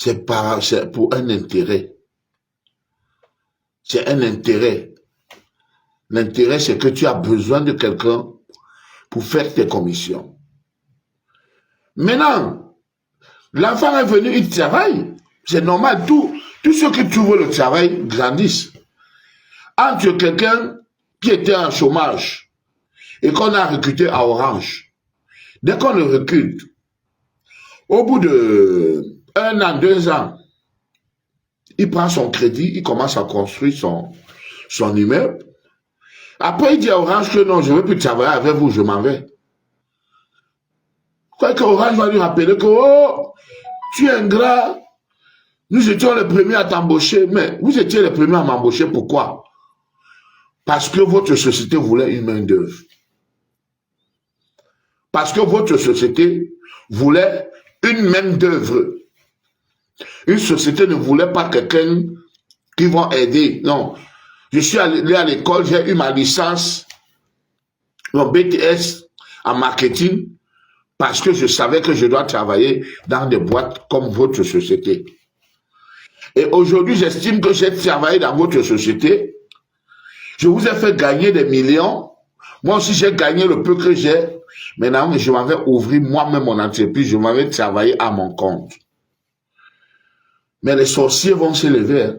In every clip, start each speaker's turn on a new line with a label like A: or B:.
A: c'est pour un intérêt. C'est un intérêt. L'intérêt, c'est que tu as besoin de quelqu'un pour faire tes commissions. Maintenant, l'enfant est venu, il travaille. C'est normal, tous ceux qui trouvent le travail grandissent. Entre quelqu'un qui était en chômage et qu'on a recruté à Orange, dès qu'on le recrute, au bout de 1 an, 2 ans, il prend son crédit, il commence à construire son immeuble. Après, il dit à Orange que non, je ne veux plus travailler avec vous, je m'en vais. Quoi que Orange va lui rappeler que, oh, tu es ingrat, nous étions les premiers à t'embaucher, mais vous étiez les premiers à m'embaucher, pourquoi? Parce que votre société voulait une main-d'œuvre. Parce que votre société voulait une main-d'œuvre. Une société ne voulait pas quelqu'un qui va aider. Non. Je suis allé à l'école, j'ai eu ma licence, mon BTS en marketing, parce que je savais que je dois travailler dans des boîtes comme votre société. Et aujourd'hui, j'estime que j'ai travaillé dans votre société. Je vous ai fait gagner des millions. Moi aussi, j'ai gagné le peu que j'ai. Maintenant, je m'avais ouvrir moi-même mon entreprise. Je m'avais travaillé à mon compte. Mais les sorciers vont se lever. Hein.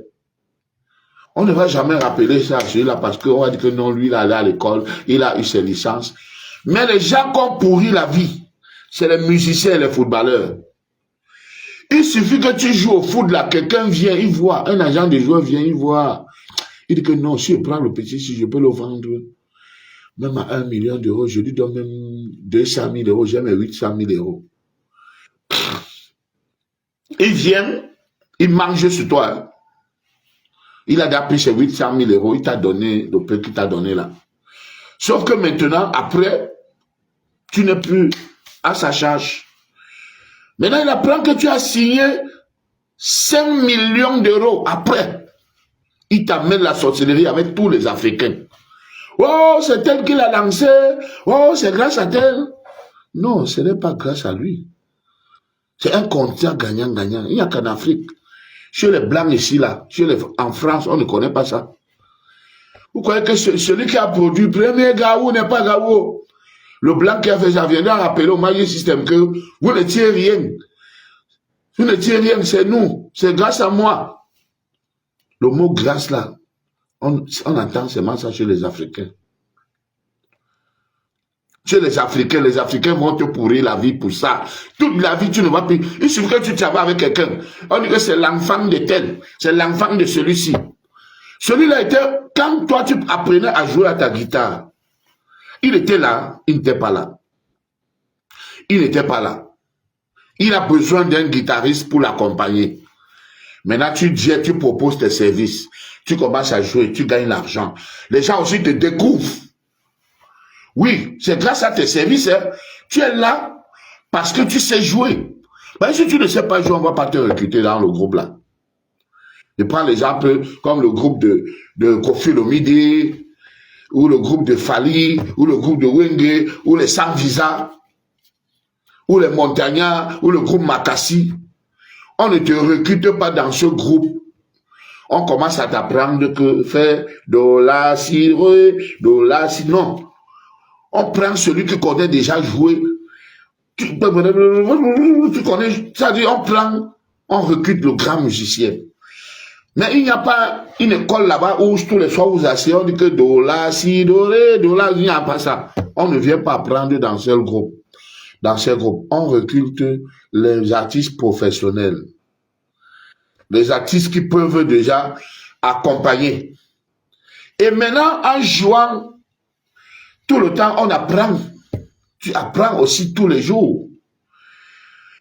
A: On ne va jamais rappeler ça à celui-là parce qu'on va dire que non, lui, il est allé à l'école, il a eu ses licences. Mais les gens qui ont pourri la vie, c'est les musiciens et les footballeurs. Il suffit que tu joues au foot là, quelqu'un vient, il voit, un agent de joueur vient, il voit. Il dit que non, si je prends le petit, si je peux le vendre, même à 1 million d'euros, je lui donne même 200 000 euros, j'ai mes 800 000 euros. Il vient, il mange sur toi. Hein. Il a déjà pris ses 800 000 euros, il t'a donné le peu qu'il t'a donné là. Sauf que maintenant, après, tu n'es plus à sa charge. Maintenant, il apprend que tu as signé 5 millions d'euros. Après, il t'amène la sorcellerie avec tous les Africains. Oh, c'est elle qui l'a lancé. Oh, c'est grâce à elle. Non, ce n'est pas grâce à lui. C'est un contrat gagnant-gagnant. Il n'y a qu'en Afrique. Chez les Blancs ici, là, en France, on ne connaît pas ça. Vous croyez que celui qui a produit premier Gaou n'est pas Gaou? Le Blanc qui a fait ça viendra rappeler au Magic System que vous ne tirez rien. Vous ne tirez rien, c'est nous. C'est grâce à moi. Le mot grâce, là, on entend seulement ça chez les Africains. Chez les Africains vont te pourrir la vie pour ça. Toute la vie, tu ne vas plus. Il suffit que tu travailles avec quelqu'un. On dit que c'est l'enfant de tel. C'est l'enfant de celui-ci. Celui-là était, quand toi tu apprenais à jouer à ta guitare, il était là, il n'était pas là. Il n'était pas là. Il a besoin d'un guitariste pour l'accompagner. Maintenant, tu proposes tes services. Tu commences à jouer, tu gagnes l'argent. Les gens aussi te découvrent. Oui, c'est grâce à tes services. Hein. Tu es là parce que tu sais jouer. Ben, si tu ne sais pas jouer, on ne va pas te recruter dans le groupe là. Je prends les gens comme le groupe de Kofi Olomide, ou le groupe de Fali, ou le groupe de Wenge, ou les Sans Visa, ou les Montagnards, ou le groupe Makassi. On ne te recrute pas dans ce groupe. On commence à t'apprendre que faire do la si re, do la si non. On prend celui qui connaît déjà jouer. Tu connais, ça dit on recrute le grand musicien. Mais il n'y a pas une école là-bas où tous les soirs vous asseyez, on dit que do la si do ré, do la, il n'y a pas ça. On ne vient pas apprendre dans ce groupe. Dans ce groupe, on recrute les artistes professionnels. Les artistes qui peuvent déjà accompagner. Et maintenant, en jouant, tout le temps, on apprend. Tu apprends aussi tous les jours.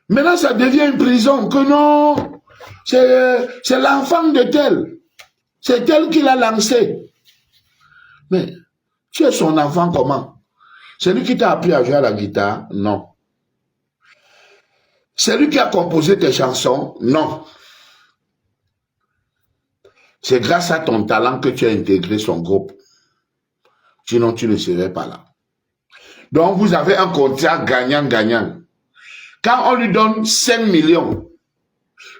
A: Maintenant, ça devient une prison. Que non, c'est l'enfant de tel. C'est tel qui l'a lancé. Mais tu es son enfant comment? C'est lui qui t'a appris à jouer à la guitare? Non. C'est lui qui a composé tes chansons? Non. C'est grâce à ton talent que tu as intégré son groupe. Sinon, tu ne serais pas là. Donc, vous avez un contrat gagnant-gagnant. Quand on lui donne 5 millions,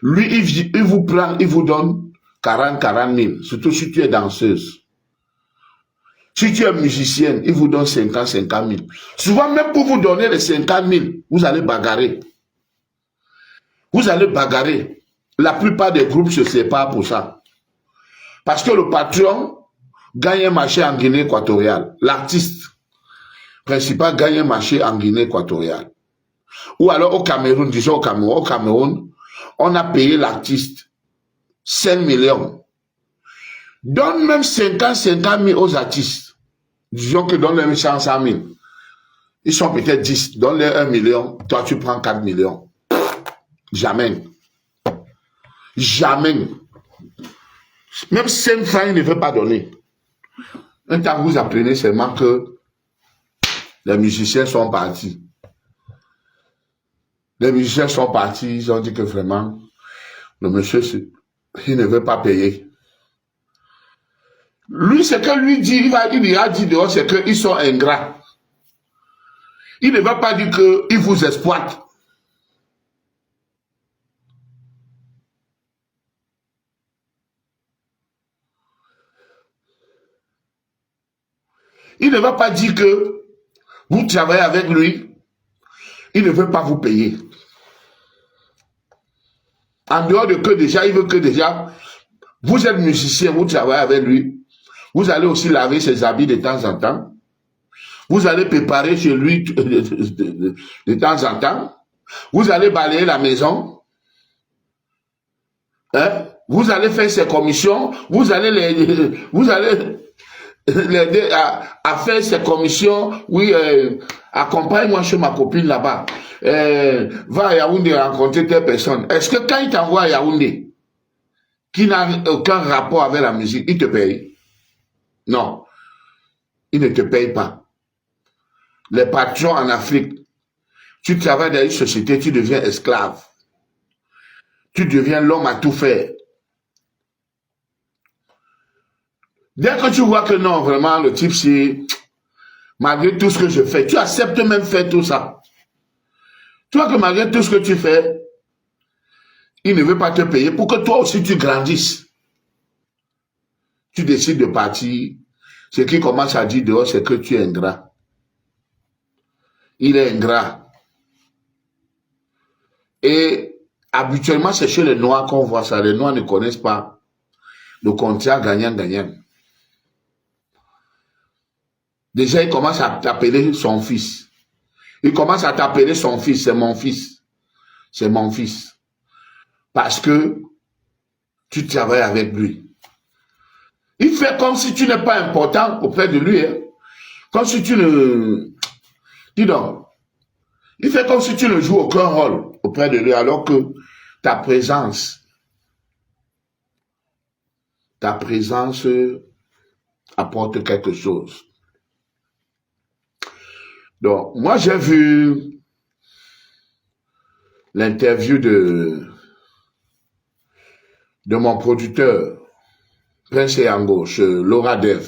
A: Lui, il vous prend, il vous donne 40 000, surtout si tu es danseuse. Si tu es musicienne, il vous donne 50 000. Souvent, même pour vous donner les 50 000, vous allez bagarrer. Vous allez bagarrer. La plupart des groupes se séparent pour ça. Parce que le patron gagne un marché en Guinée équatoriale. L'artiste principal gagne un marché en Guinée équatoriale. Ou alors au Cameroun, disons au Cameroun, on a payé l'artiste 5 millions. Donne même 50 000 aux artistes. Disons que donne-leur 100 000. Ils sont peut-être 10. Donne-leur 1 million. Toi, tu prends 4 millions. Jamais. Jamais. Même 5 francs, il ne veut pas donner. Un temps, vous apprenez seulement que les musiciens sont partis. Les musiciens sont partis. Ils ont dit que vraiment, le monsieur, il ne veut pas payer. Lui, ce que lui dit, il a dit dehors, c'est qu'ils sont ingrats. Il ne va pas dire qu'ils vous exploitent. Il ne va pas dire que vous travaillez avec lui, il ne veut pas vous payer. En dehors de que déjà, il veut que déjà, vous êtes musicien, vous travaillez avec lui, vous allez aussi laver ses habits de temps en temps. Vous allez préparer chez lui de temps en temps. Vous allez balayer la maison. Hein? Vous allez faire ses commissions. Vous allez l'aider à faire ses commissions. Oui, accompagne-moi chez ma copine là-bas. Va à Yaoundé rencontrer telle personne. Est-ce que quand il t'envoie à Yaoundé, qui n'a aucun rapport avec la musique, il te paye? Non, il ne te paye pas. Les patrons en Afrique, tu travailles dans une société, tu deviens esclave. Tu deviens l'homme à tout faire. Dès que tu vois que non, vraiment, le type, c'est, malgré tout ce que je fais, tu acceptes même faire tout ça. Tu vois que malgré tout ce que tu fais, il ne veut pas te payer pour que toi aussi tu grandisses. Tu décides de partir. Ce qui commence à dire dehors, c'est que tu es ingrat. Il est ingrat. Et habituellement, c'est chez les Noirs qu'on voit ça. Les Noirs ne connaissent pas le contrat gagnant-gagnant. Déjà, il commence à t'appeler son fils. Il commence à t'appeler son fils. C'est mon fils. C'est mon fils. Parce que tu travailles avec lui. Il fait comme si tu n'es pas important auprès de lui. Hein. Comme si tu ne... Dis donc. Il fait comme si tu ne joues aucun rôle auprès de lui, alors que ta présence apporte quelque chose. Donc, moi, j'ai vu l'interview de mon producteur, Prince Yango, chez Laura Dev,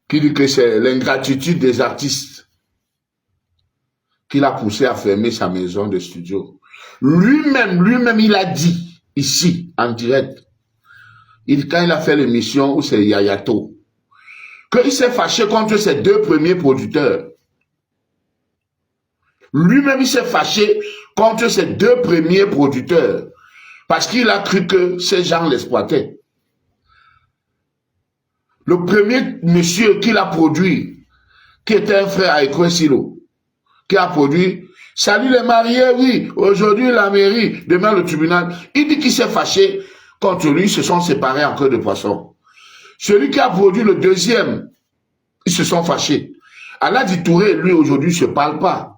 A: qui dit que c'est l'ingratitude des artistes qui l'a poussé à fermer sa maison de studio. Lui-même, il a dit, ici, en direct, quand il a fait l'émission où c'est Yayato, qu'il s'est fâché contre ses 2 premiers producteurs. Lui-même, il s'est fâché contre ses 2 premiers producteurs parce qu'il a cru que ces gens l'exploitaient. Le premier monsieur qu'il a produit, qui était un frère à Ekwesilo, qui a produit « Salut les mariés, oui, aujourd'hui la mairie, demain le tribunal », il dit qu'il s'est fâché contre lui, ils se sont séparés en queue de poisson. Celui qui a produit le deuxième, ils se sont fâchés. Aladi Touré, lui, aujourd'hui, ne se parle pas.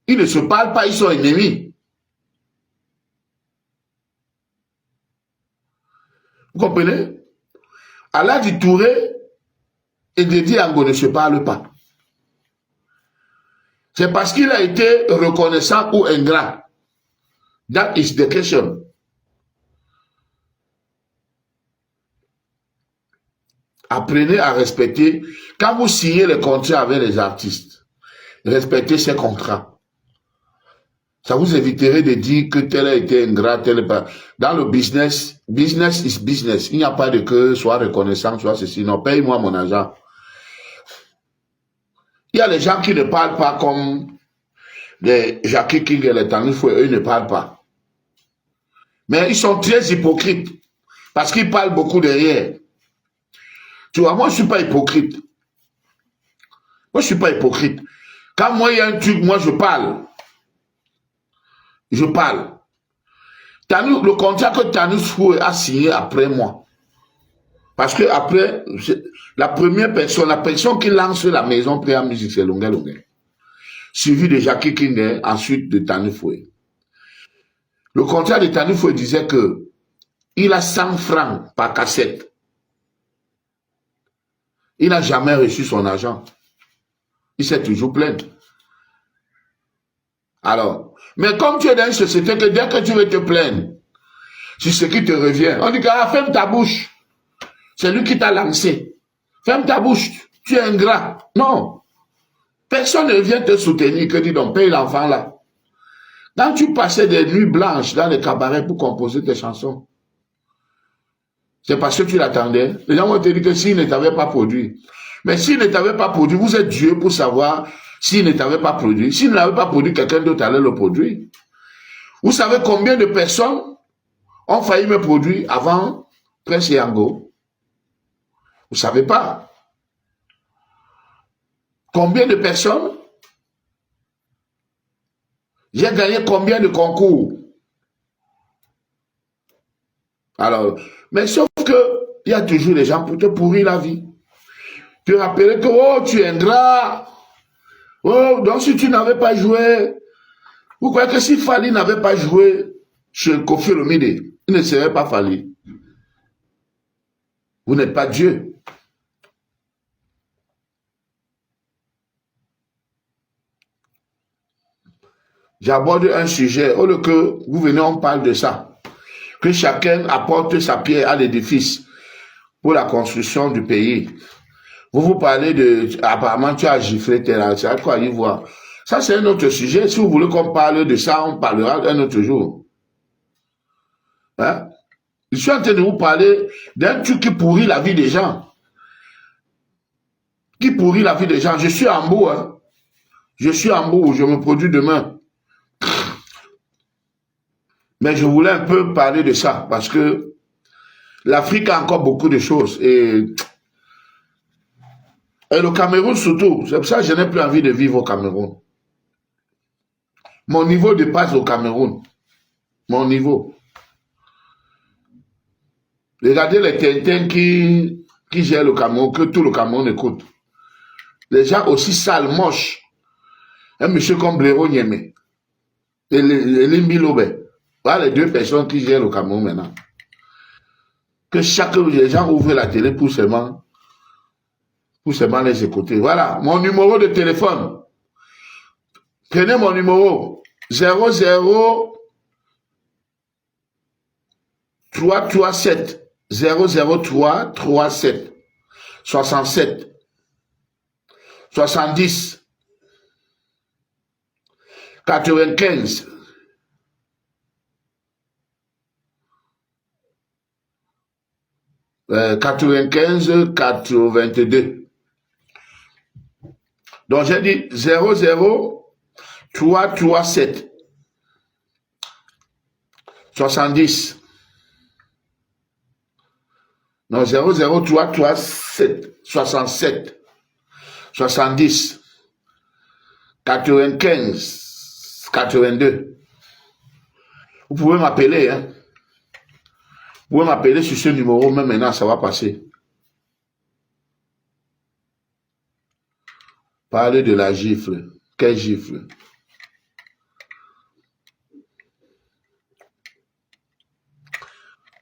A: Ils ne se parlent pas, ils sont ennemis. Vous comprenez? Aladi Touré et Dédi Ango ne se parlent pas. C'est parce qu'il a été reconnaissant ou ingrat. That is the question. Apprenez à respecter. Quand vous signez les contrats avec les artistes, respectez ces contrats. Ça vous éviterait de dire que tel a été ingrat, tel pas. Dans le business, business is business. Il n'y a pas de que soit reconnaissant, soit ceci. Non, paye-moi mon argent. Il y a les gens qui ne parlent pas comme les Jackie King et les Tanifou, eux ne parlent pas. Mais ils sont très hypocrites. Parce qu'ils parlent beaucoup derrière. Tu vois, moi je ne suis pas hypocrite. Moi je ne suis pas hypocrite. Quand moi il y a un truc, moi je parle. Je parle. Le contrat que Tanifou a signé après moi. Parce que après, la première personne, la personne qui lance la maison Préa Musique, c'est Longuet Longuet. Suivi de Jackie King, ensuite de Tanifoué. Le contrat de Tanifoué disait que il a 100 francs par cassette. Il n'a jamais reçu son argent. Il s'est toujours plaint. Alors, mais comme tu es dans une société que dès que tu veux te plaindre, c'est ce qui te revient. On dit que ferme ta bouche. C'est lui qui t'a lancé. Ferme ta bouche. Tu es ingrat. Non. Personne ne vient te soutenir que dit donc paye l'enfant là. Quand tu passais des nuits blanches dans les cabarets pour composer tes chansons, c'est parce que tu l'attendais. Les gens vont te dire que s'il ne t'avait pas produit. Mais s'il ne t'avait pas produit, vous êtes Dieu pour savoir s'il ne t'avait pas produit. S'il n'avait pas produit, quelqu'un d'autre allait le produire. Vous savez combien de personnes ont failli me produire avant Prince Yango? Vous ne savez pas. Combien de personnes? J'ai gagné combien de concours? Alors, mais sauf que il y a toujours des gens pour te pourrir la vie. Te rappeler que, oh, tu es ingrat. Oh, donc si tu n'avais pas joué, vous croyez que si Fali n'avait pas joué chez Kofi Olomide, il ne serait pas Fali. Vous n'êtes pas Dieu. J'aborde un sujet, au lieu que vous venez, on parle de ça. Que chacun apporte sa pierre à l'édifice pour la construction du pays. Vous parlez de, apparemment tu as giflé tel, c'est à quoi y voir. Ça c'est un autre sujet. Si vous voulez qu'on parle de ça, on parlera un autre jour. Hein? Je suis en train de vous parler d'un truc qui pourrit la vie des gens. Qui pourrit la vie des gens. Je suis en bout, hein. Je suis en bout, je me produis demain. Mais je voulais un peu parler de ça, parce que l'Afrique a encore beaucoup de choses. Et le Cameroun surtout. C'est pour ça que je n'ai plus envie de vivre au Cameroun. Mon niveau dépasse au Cameroun. Mon niveau. Regardez les Tintins qui gèrent le Cameroun, que tout le Cameroun écoute. Les gens aussi sales, moches. Un monsieur comme Blaireau Niémé. Et Limbi Lobé. Voilà les deux personnes qui gèrent le Cameroun maintenant. Que les gens ouvrent la télé pour seulement les écouter. Voilà, mon numéro de téléphone. Prenez mon numéro. 00 337 003 37 67 70 95 95 82. Donc j'ai dit 00 337 70. Non, 00 337 67 70 95 82. Vous pouvez m'appeler, hein. Vous pouvez m'appeler sur ce numéro, même maintenant, ça va passer. Parlez de la gifle. Quelle gifle?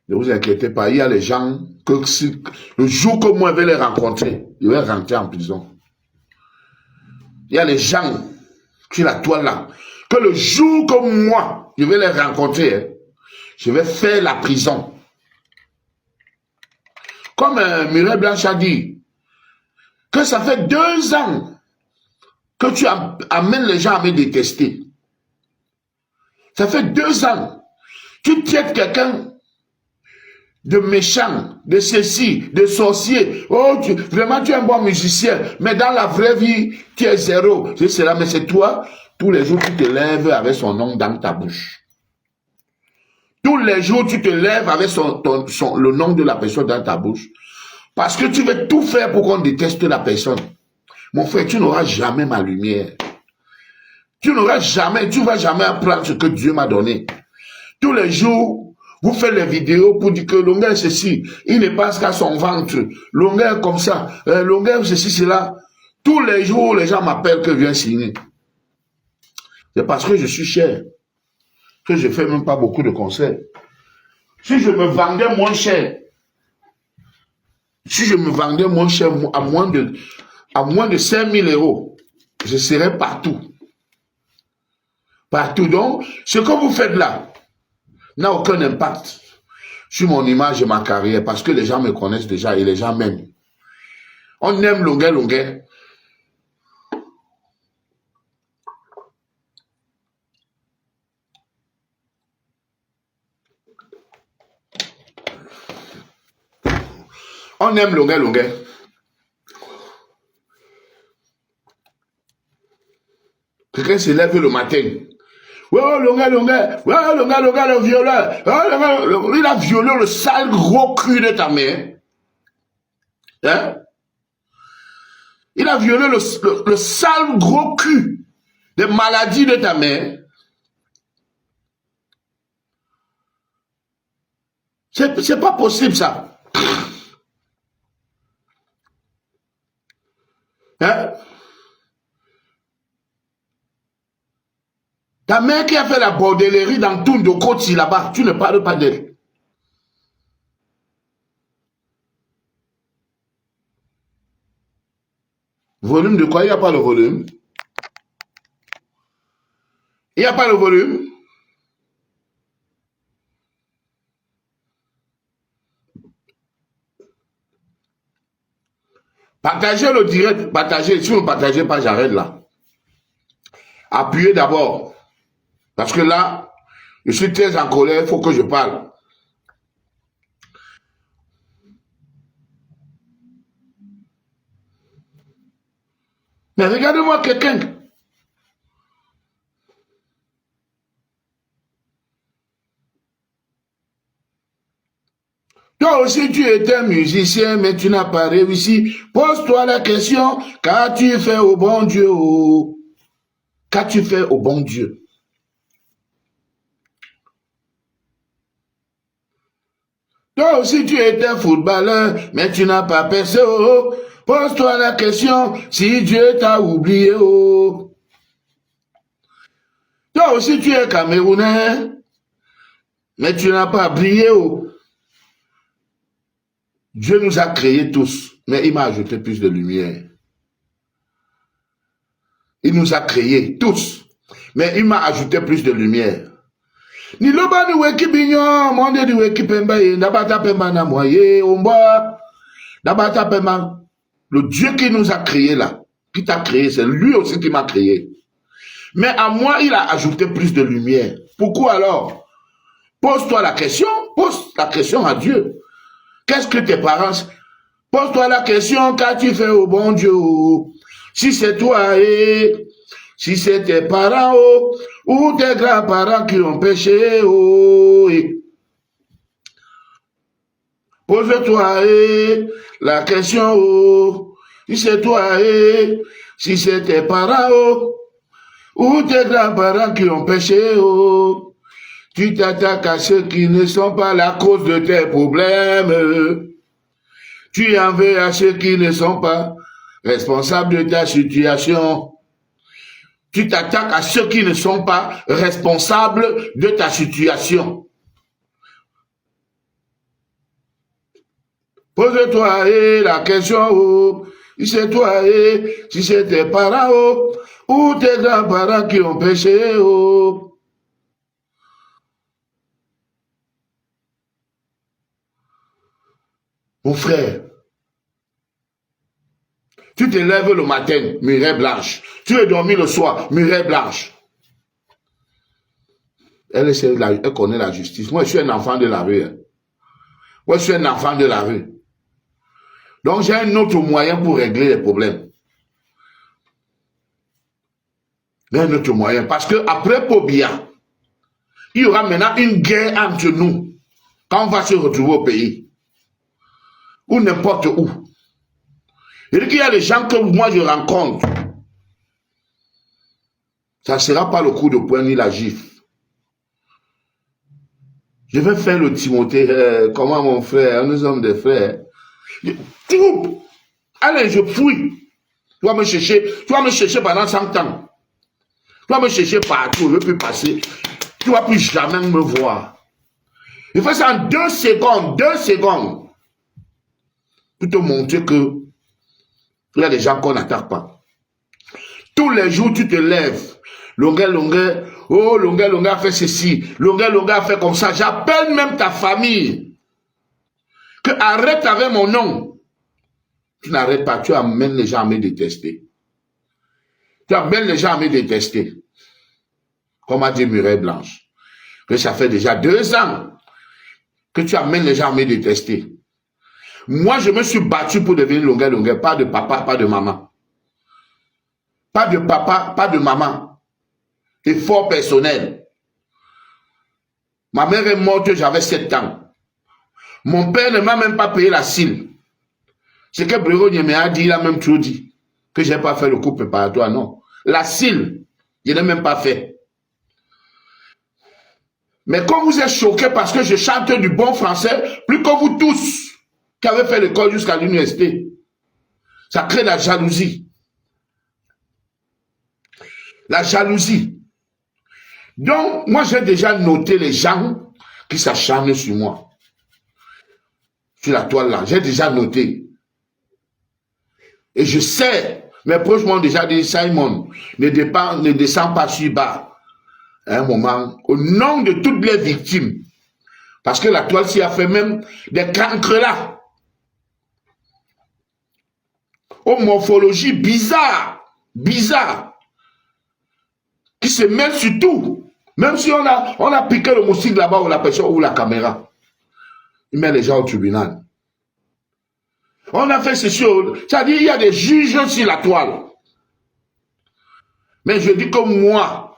A: Ne vous inquiétez pas, il y a les gens que si, le jour que moi je vais les rencontrer, je vais rentrer en prison. Il y a les gens qui la toile là, que le jour que moi je vais les rencontrer, je vais faire la prison. Comme Mireille Blanche a dit, que ça fait 2 ans que tu amènes les gens à me détester. Ça fait 2 ans. Tu traites quelqu'un de méchant, de ceci, de sorcier. Oh, vraiment, tu es un bon musicien. Mais dans la vraie vie, tu es zéro. C'est cela, mais c'est toi. Tous les jours, tu te lèves avec son nom dans ta bouche. Tous les jours, tu te lèves avec le nom de la personne dans ta bouche. Parce que tu veux tout faire pour qu'on déteste la personne. Mon frère, tu n'auras jamais ma lumière. Tu n'auras jamais, tu ne vas jamais apprendre ce que Dieu m'a donné. Tous les jours, vous faites les vidéos pour dire que longueur ceci, il ne pense qu'à son ventre. Longueur comme ça, longueur ceci, cela. Tous les jours, les gens m'appellent que je viens signer. C'est parce que je suis cher que je ne fais même pas beaucoup de concerts. Si je me vendais moins cher, à moins de 5 000 €, je serais partout. Partout. Donc, ce que vous faites là n'a aucun impact sur mon image et ma carrière parce que les gens me connaissent déjà et les gens m'aiment. On aime longueur. On aime longueur. Quelqu'un se lève le matin. Oh, longueur. Oh, longueur, le violeur. Oh, il a violé le sale gros cul de ta mère. Hein? Il a violé le sale gros cul des maladies de ta mère. C'est pas possible, ça. Hein? Ta mère qui a fait la bordellerie dans Tundokoti là-bas, tu ne parles pas d'elle. Volume de quoi? Il n'y a pas le volume. Il n'y a pas le volume. Partagez le direct, partagez. Si vous ne partagez pas, j'arrête là. Appuyez d'abord. Parce que là, je suis très en colère, il faut que je parle. Mais regardez-moi quelqu'un. Toi aussi, tu étais musicien, mais tu n'as pas réussi. Pose-toi la question, qu'as-tu fait au bon Dieu? Qu'as-tu fait au bon Dieu? Toi aussi, tu étais footballeur, mais tu n'as pas percé. Pose-toi la question, si Dieu t'a oublié. Toi aussi, tu es Camerounais, mais tu n'as pas brillé. Dieu nous a créés tous, mais il m'a ajouté plus de lumière. Il nous a créés tous, mais il m'a ajouté plus de lumière. Ni loba ni weki binyo, monde di weki pemba, nabata pemba na moye, omba, nabata pemba. Le Dieu qui nous a créés là, qui t'a créé, c'est lui aussi qui m'a créé. Mais à moi, il a ajouté plus de lumière. Pourquoi alors? Pose-toi la question, pose la question à Dieu. Qu'est-ce que tes parents... Pose-toi la question, qu'as-tu fait au bon Dieu? Si c'est toi, si c'est tes parents, ou tes grands-parents qui ont péché, pose-toi la question, si c'est toi, si c'est tes parents, ou tes grands-parents qui ont péché, tu t'attaques à ceux qui ne sont pas la cause de tes problèmes. Tu en veux à ceux qui ne sont pas responsables de ta situation. Tu t'attaques à ceux qui ne sont pas responsables de ta situation. Pose-toi la question, si c'est toi, si c'est tes parents, ou tes grands-parents qui ont péché. Mon frère, tu te lèves le matin, muraille blanche. Tu es dormi le soir, muraille blanche. Elle connaît la justice. Moi, je suis un enfant de la rue. Hein. Moi, je suis un enfant de la rue. Donc, j'ai un autre moyen pour régler les problèmes. J'ai un autre moyen. Parce que après Pobia, il y aura maintenant une guerre entre nous. Quand on va se retrouver au pays. Ou n'importe où. Il dit qu'il y a des gens que moi je rencontre. Ça ne sera pas le coup de poing ni la gifle. Je vais faire le Timothée. Comment mon frère? Nous sommes des frères. Allez, je fouille. Tu vas me chercher pendant 100 ans. Tu vas me chercher partout. Je ne veux plus passer. Tu ne vas plus jamais me voir. Il fait ça en 2 secondes. 2 secondes. Pour te montrer que il y a des gens qu'on n'attaque pas. Tous les jours, tu te lèves. Longueur, oh, Longueur a fait ceci. Longueur a fait comme ça. J'appelle même ta famille. Que arrête avec mon nom. Tu n'arrêtes pas. Tu amènes les gens à me détester. Tu amènes les gens à me détester. Comme a dit Mireille Blanche. Que ça fait déjà 2 ans que tu amènes les gens à me détester. Moi, je me suis battu pour devenir Longueur. Pas de papa, pas de maman. Pas de papa, pas de maman. Effort personnel. Ma mère est morte, j'avais 7 ans. Mon père ne m'a même pas payé la CIL. Ce que Bruno Niamey a dit, il a même trop dit. Que je n'ai pas fait le coup préparatoire, non. La CIL, je n'ai même pas fait. Mais quand vous êtes choqués parce que je chante du bon français, plus que vous tous, qui avez fait l'école jusqu'à l'université, ça crée la jalousie. La jalousie. Donc, moi, j'ai déjà noté les gens qui s'acharnent sur moi. Sur la toile là, j'ai déjà noté. Et je sais, mes proches m'ont déjà dit, Simon, ne descends pas sur bas. À un moment, au nom de toutes les victimes. Parce que la toile s'y a fait même des cancres là. Aux morphologies bizarres, qui se mêlent sur tout. Même si on a piqué le moustique là-bas ou la personne ou la caméra. Il met les gens au tribunal. On a fait ceci. C'est-à-dire il y a des juges sur la toile. Mais je dis que moi,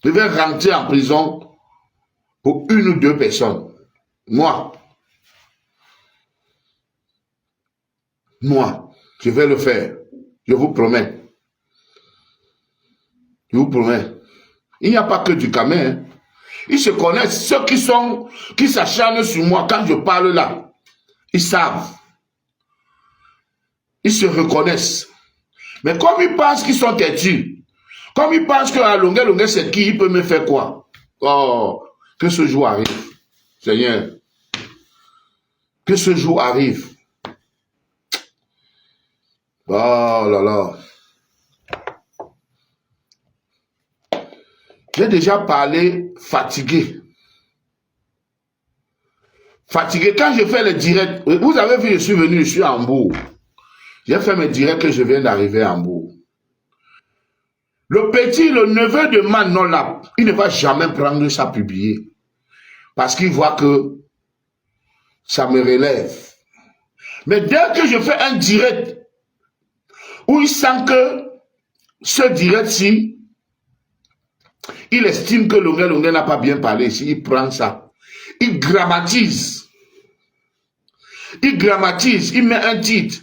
A: je vais rentrer en prison pour 1 ou 2 personnes. Moi, je vais le faire. Je vous promets. Je vous promets. Il n'y a pas que du camé. Hein. Ils se connaissent. Ceux qui s'acharnent sur moi, quand je parle là, ils savent. Ils se reconnaissent. Mais comme ils pensent qu'ils sont têtus, comme ils pensent que à Longueur, c'est qui, il peut me faire quoi? Oh, que ce jour arrive. Seigneur. Que ce jour arrive. Oh là là. J'ai déjà parlé fatigué. Fatigué. Quand je fais les directs, vous avez vu, je suis venu, je suis à Hambourg. J'ai fait mes directs que je viens d'arriver à Hambourg. Le petit, le neveu de Manola, il ne va jamais prendre ça publié. Parce qu'il voit que ça me relève. Mais dès que je fais un direct, où il sent que ce direct-ci, il estime que Longueur n'a pas bien parlé ici, il prend ça. Il grammatise. Il met un titre.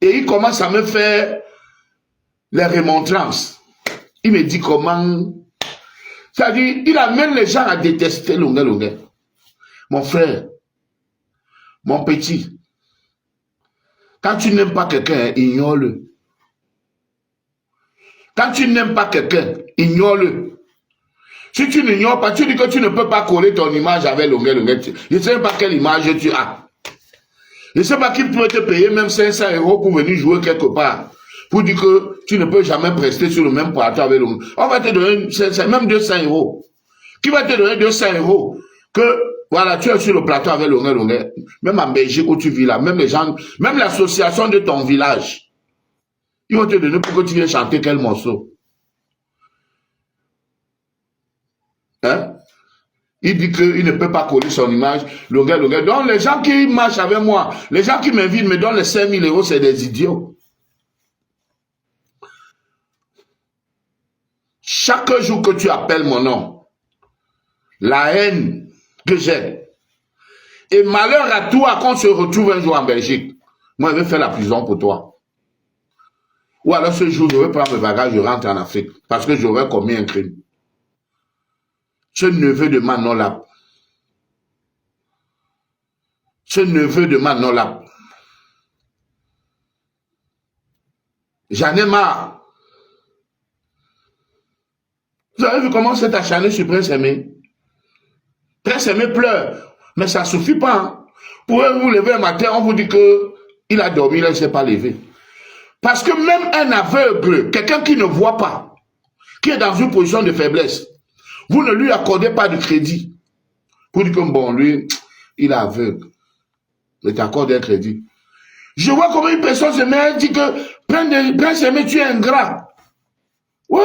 A: Et il commence à me faire les remontrances. Il me dit comment... C'est-à-dire, il amène les gens à détester Longueur. Mon frère, mon petit, quand tu n'aimes pas quelqu'un, ignore-le. Quand tu n'aimes pas quelqu'un, ignore-le. Si tu n'ignores pas, tu dis que tu ne peux pas coller ton image avec Longueur. Je ne sais pas quelle image tu as. Je ne sais pas qui peut te payer même 500 € pour venir jouer quelque part. Pour dire que tu ne peux jamais prester sur le même plateau avec Longueur. On va te donner même 200 €. Qui va te donner 200 € que, voilà, tu es sur le plateau avec Longueur. Même en Belgique où tu vis là, même les gens, même l'association de ton village, ils vont te donner pour que tu viennes chanter quel morceau. Hein? Il dit qu'il ne peut pas coller son image. Donc les gens qui marchent avec moi, les gens qui m'invitent me donnent les 5 000 euros, c'est des idiots. Chaque jour que tu appelles mon nom, la haine que j'ai, et malheur à toi qu'on se retrouve un jour en Belgique, moi je vais faire la prison pour toi. Ou alors ce jour, je vais prendre mes bagages, je rentre en Afrique, parce que j'aurais commis un crime. Ce neveu de Manolap. Ce neveu de Manolap. J'en ai marre. Vous avez vu comment c'est acharné sur Prince Aimé? Prince Aimé pleure. Mais ça ne suffit pas. Hein. Pour vous lever un matin, on vous dit qu'il a dormi, il ne s'est pas levé. Parce que même un aveugle, quelqu'un qui ne voit pas, qui est dans une position de faiblesse, vous ne lui accordez pas de crédit. Vous dites que bon, lui, il est aveugle. Mais tu accordes un crédit. Je vois comment une personne se met et dit que Prince Aimé, tu es ingrat. Ouais,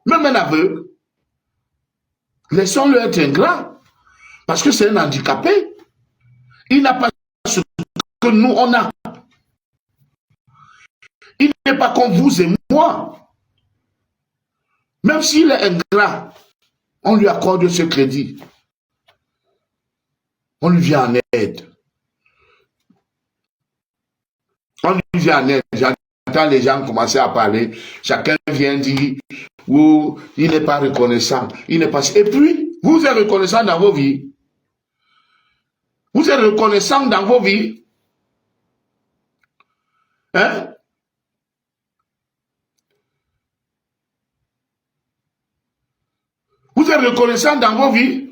A: même un aveugle. Laissons-le être ingrat. Parce que c'est un handicapé. Il n'a pas ce que nous, on a. Il n'est pas comme vous et moi. Même s'il est ingrat, on lui accorde ce crédit. On lui vient en aide. On lui vient en aide. J'entends les gens commencer à parler. Chacun vient dire, oh, il n'est pas reconnaissant. Il n'est pas... Et puis, vous êtes reconnaissant dans vos vies. Vous êtes reconnaissant dans vos vies. Hein? Vous êtes reconnaissant dans vos vies.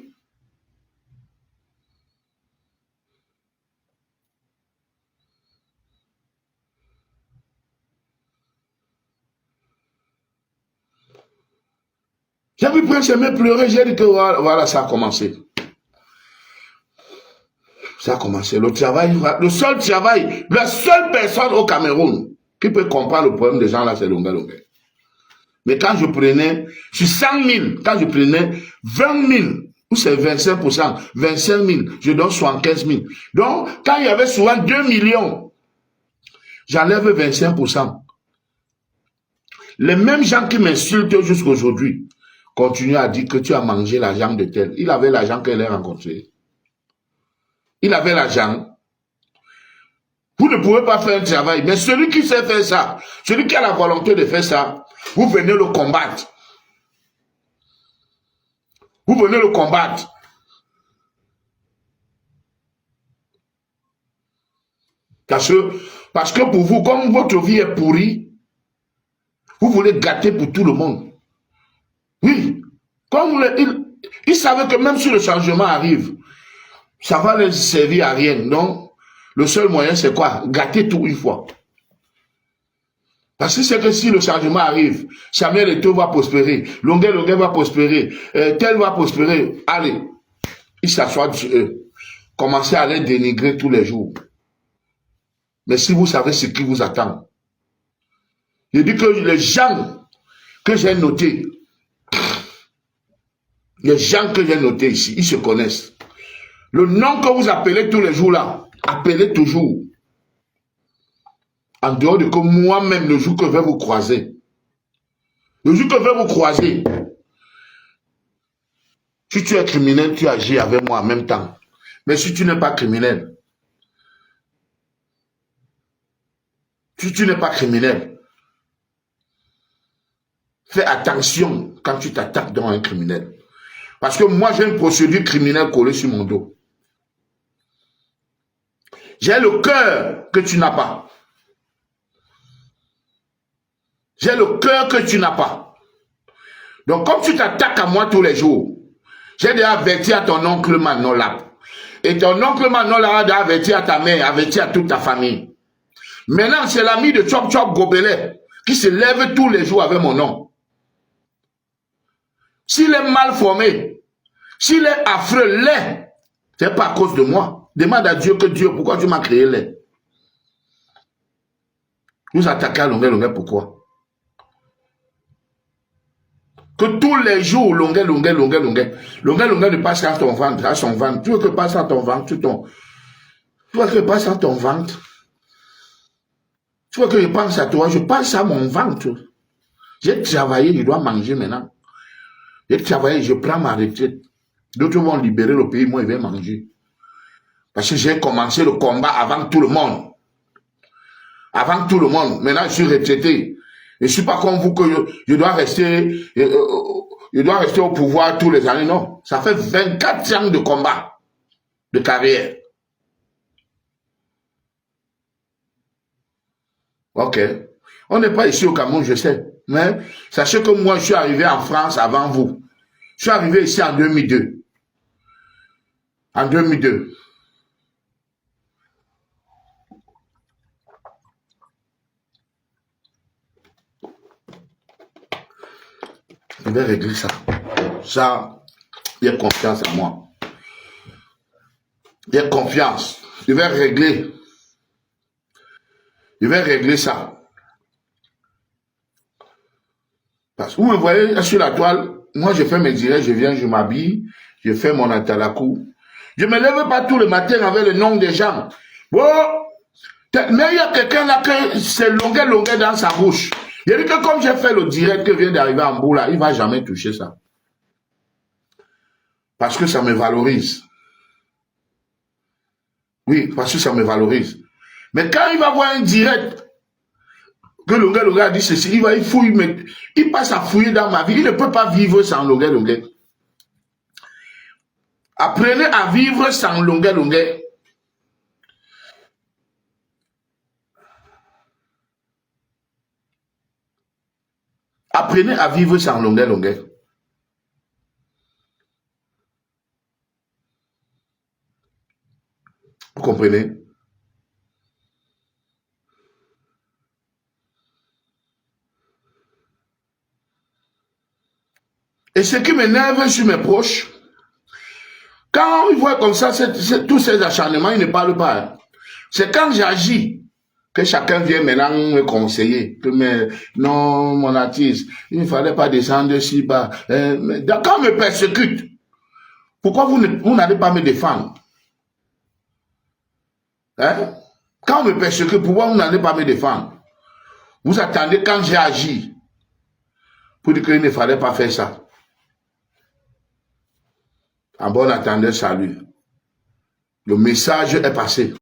A: J'ai vu Prince Aimé pleurer, j'ai dit que voilà, ça a commencé. Ça a commencé. Le travail, le seul travail, la seule personne au Cameroun qui peut comprendre le problème des gens là, c'est Longa Longa. Mais quand je prenais, sur 100 000, quand je prenais 20 000, ou c'est 25%, 25 000, je donne 75 000. Donc, quand il y avait souvent 2 millions, j'enlève 25%. Les mêmes gens qui m'insultent jusqu'à aujourd'hui continuent à dire que tu as mangé l'argent de tel. Il avait l'argent qu'elle a rencontré. Il avait l'argent. Vous ne pouvez pas faire un travail. Mais celui qui sait faire ça, celui qui a la volonté de faire ça, vous venez le combattre. Vous venez le combattre. Parce que pour vous, comme votre vie est pourrie, vous voulez gâter pour tout le monde. Oui. Comme ils savaient que même si le changement arrive, ça va ne servir à rien. Donc, le seul moyen, c'est quoi? Gâter tout une fois. Parce que c'est que si le changement arrive, Samuel Eto'o va prospérer, Longuet va prospérer, tel va prospérer. Allez, ils s'assoient sur eux. Commencez à les dénigrer tous les jours. Mais si vous savez ce qui vous attend, je dis que les gens que j'ai notés, ici, ils se connaissent. Le nom que vous appelez tous les jours là, appelez toujours. En dehors de que moi-même, le jour que je vais vous croiser, si tu es criminel, tu agis avec moi en même temps. Mais si tu n'es pas criminel, fais attention quand tu t'attaques dans un criminel. Parce que moi, j'ai une procédure criminelle collée sur mon dos. J'ai le cœur que tu n'as pas. J'ai le cœur que tu n'as pas. Donc, comme tu t'attaques à moi tous les jours, j'ai déjà averti à ton oncle Manolap. Et ton oncle Manolap a averti à ta mère, averti à toute ta famille. Maintenant, c'est l'ami de Chop Chop Gobelet qui se lève tous les jours avec mon nom. S'il est mal formé, s'il est affreux, laid, c'est pas à cause de moi. Demande à Dieu que Dieu, pourquoi tu m'as créé laid? Vous attaquez à Longuet, pourquoi? Que tous les jours, longuet ne passe à ton ventre, à son ventre. Tu veux que passe à ton ventre, tu veux que passe à ton ventre. Tu veux que je pense à toi, je pense à mon ventre. J'ai travaillé, je dois manger maintenant. J'ai travaillé, je prends ma retraite. D'autres vont libérer le pays, moi je vais manger. Parce que j'ai commencé le combat avant tout le monde. Avant tout le monde. Maintenant, je suis retraité. Je ne suis pas comme vous que je dois rester au pouvoir tous les années. Non. Ça fait 24 ans de combat, de carrière. Ok. On n'est pas ici au Cameroun, je sais. Mais sachez que moi, je suis arrivé en France avant vous. Je suis arrivé ici en 2002. En 2002. Je vais régler ça. Ça, il y a confiance en moi. Il y a confiance. Je vais régler. Je vais régler ça. Parce que vous me voyez sur la toile, moi je fais mes directs, je viens, je m'habille, je fais mon atalakou. Je ne me lève pas tout le matin avec le nom des gens. Oh, mais il y a quelqu'un là que c'est longuet dans sa bouche. Il dit que comme j'ai fait le direct que vient d'arriver en bout là, il ne va jamais toucher ça. Parce que ça me valorise. Oui, parce que ça me valorise. Mais quand il va voir un direct, que Longuet a dit ceci, il fouille, mais il passe à fouiller dans ma vie. Il ne peut pas vivre sans Longuet. Apprenez à vivre sans Longuet. Apprenez à vivre sans Longuet. Vous comprenez? Et ce qui m'énerve sur mes proches, quand ils voient comme ça, tous ces acharnements, ils ne parlent pas. Hein. C'est quand j'agis que chacun vient maintenant me conseiller. Que non, mon artiste, il ne fallait pas descendre si bas. Quand on me persécute, pourquoi vous n'allez pas me défendre? Hein? Quand on me persécute, pourquoi vous n'allez pas me défendre? Vous attendez quand j'ai agi pour dire qu'il ne fallait pas faire ça. En bon attendant, salut. Le message est passé.